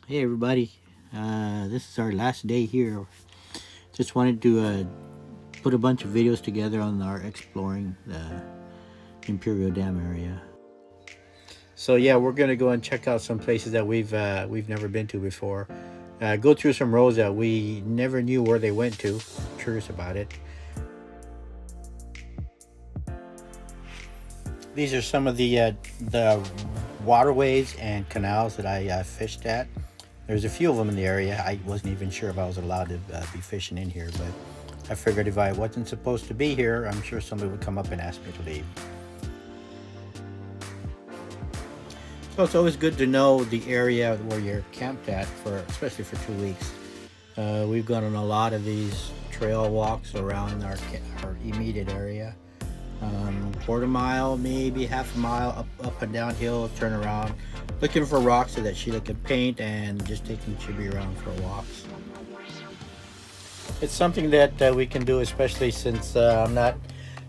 Hey everybody, this is our last day here. Just wanted to put a bunch of videos together on our exploring the Imperial Dam area. So yeah, we're gonna go and check out some places that we've never been to before. Go through some roads that we never knew where they went to. Curious about it. These are some of the waterways and canals that I fished at. There's a few of them in the area. I wasn't even sure if I was allowed to be fishing in here, but I figured if I wasn't supposed to be here, I'm sure somebody would come up and ask me to leave. So it's always good to know the area where you're camped at, especially for 2 weeks. We've gone on a lot of these trail walks around our immediate area. Quarter mile, maybe half a mile up and down hill, turn around, looking for rocks so that Sheila can paint, and just taking Chibi around for walks. It's something that we can do, especially since I'm not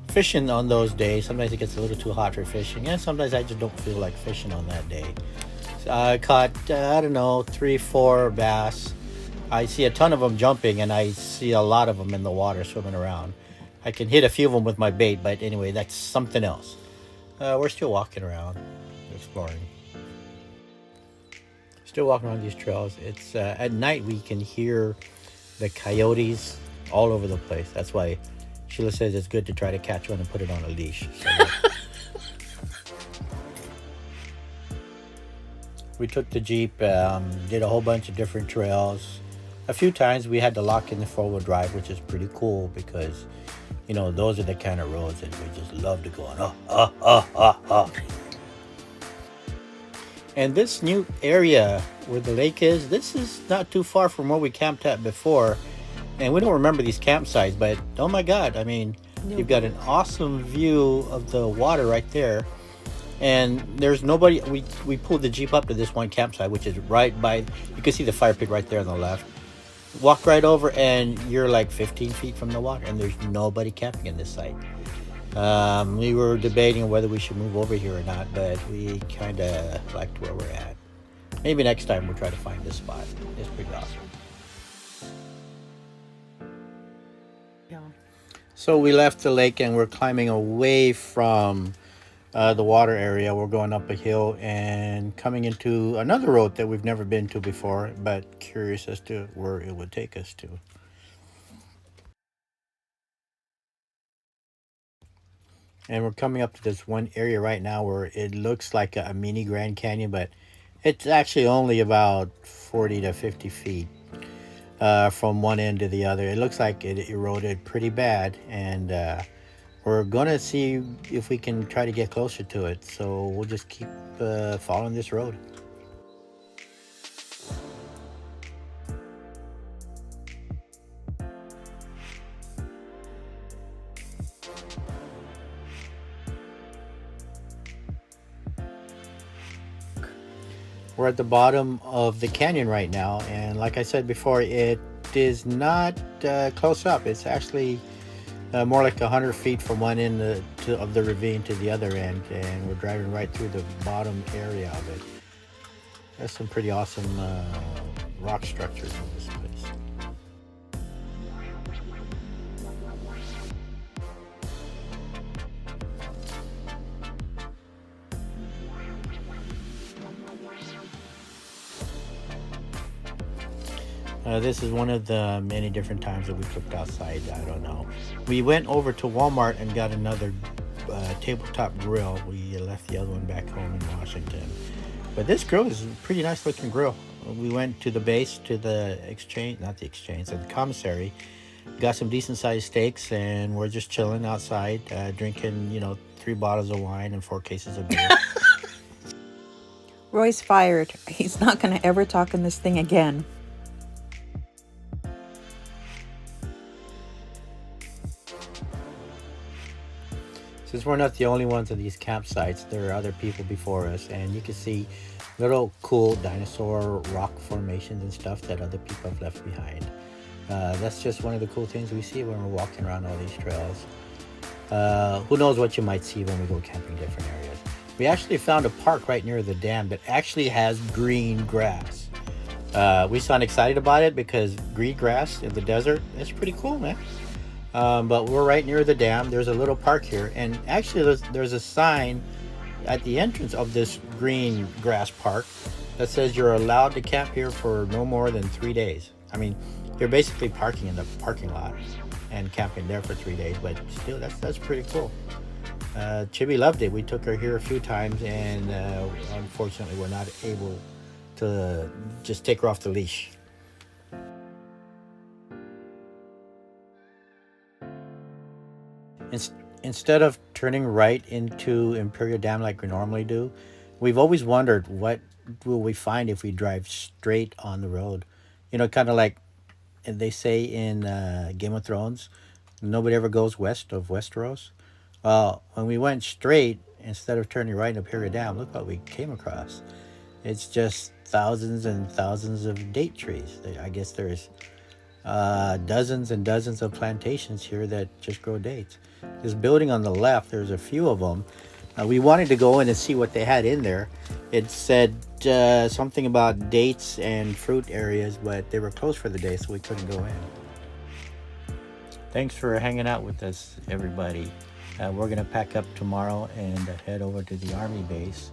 fishing on those days. Sometimes it gets a little too hot for fishing, and sometimes I just don't feel like fishing on that day. So I caught, I don't know, 3-4 bass. I see a ton of them jumping, and I see a lot of them in the water swimming around. I can hit a few of them with my bait, but anyway, that's something else. We're still walking around, exploring. Still walking around these trails. It's at night we can hear the coyotes all over the place. That's why Sheila says it's good to try to catch one and put it on a leash. We took the Jeep, did a whole bunch of different trails. A few times we had to lock in the 4-wheel drive, which is pretty cool because, you know, those are the kind of roads that we just love to go on. And this new area where the lake is, this is not too far from where we camped at before. And we don't remember these campsites, but oh my God, I mean, you've got an awesome view of the water right there. And there's nobody. We pulled the Jeep up to this one campsite, which is right by, you can see the fire pit right there on the left. Walk right over and you're like 15 feet from the water, and there's nobody camping in this site. We were debating whether we should move over here or not, but we kind of liked where we're at. Maybe next time we'll try to find this spot. It's pretty awesome. Yeah. So we left the lake and we're climbing away from the water area. We're going up a hill and coming into another road that we've never been to before, but curious as to where it would take us to. And we're coming up to this one area right now where it looks like a mini Grand Canyon, but it's actually only about 40 to 50 feet from one end to the other. It looks like it eroded pretty bad, and we're gonna see if we can try to get closer to it. So we'll just keep following this road. We're at the bottom of the canyon right now, and like I said before, it is not close up. It's actually more like 100 feet from one end of the ravine to the other end, and we're driving right through the bottom area of it. There's some pretty awesome rock structures in this place. This is one of the many different times that we cooked outside. I don't know. We went over to Walmart and got another tabletop grill. We left the other one back home in Washington. But this grill is a pretty nice looking grill. We went to the base, to the exchange, not the exchange, the commissary. Got some decent sized steaks, and we're just chilling outside, drinking, 3 bottles of wine and 4 cases of beer. Roy's fired. He's not going to ever talk in this thing again. Since we're not the only ones at these campsites, there are other people before us, and you can see little cool dinosaur rock formations and stuff that other people have left behind. That's just one of the cool things we see when we're walking around all these trails. Who knows what you might see when we go camping in different areas. We actually found a park right near the dam that actually has green grass. We sound excited about it because green grass in the desert, it's pretty cool, man. But we're right near the dam. There's a little park here, and actually there's a sign at the entrance of this green grass park that says you're allowed to camp here for no more than 3 days. I mean, you're basically parking in the parking lot and camping there for 3 days, but still, that's pretty cool. Chibi loved it. We took her here a few times, and unfortunately, we're not able to just take her off the leash. Instead of turning right into Imperial Dam like we normally do, we've always wondered what will we find if we drive straight on the road. You know, kind of like they say in Game of Thrones, nobody ever goes west of Westeros. Well, when we went straight, instead of turning right into Imperial Dam, look what we came across. It's just thousands and thousands of date trees. I guess there's dozens and dozens of plantations here that just grow dates. This building on the left, there's a few of them. We wanted to go in and see what they had in there. It said something about dates and fruit areas, but they were closed for the day, so we couldn't go in. Thanks for hanging out with us, everybody. We're going to pack up tomorrow and head over to the Army base,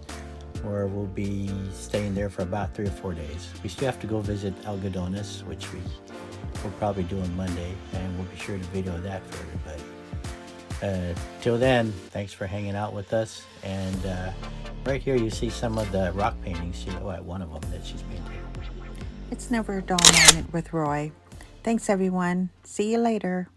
where we'll be staying there for about 3 or 4 days. We still have to go visit Algodones, which we'll probably do on Monday, and we'll be sure to video that for everybody. Till then, thanks for hanging out with us. And right here you see some of the rock paintings. One of them that she's painted. It's never a dull moment with Roy. Thanks, everyone. See you later.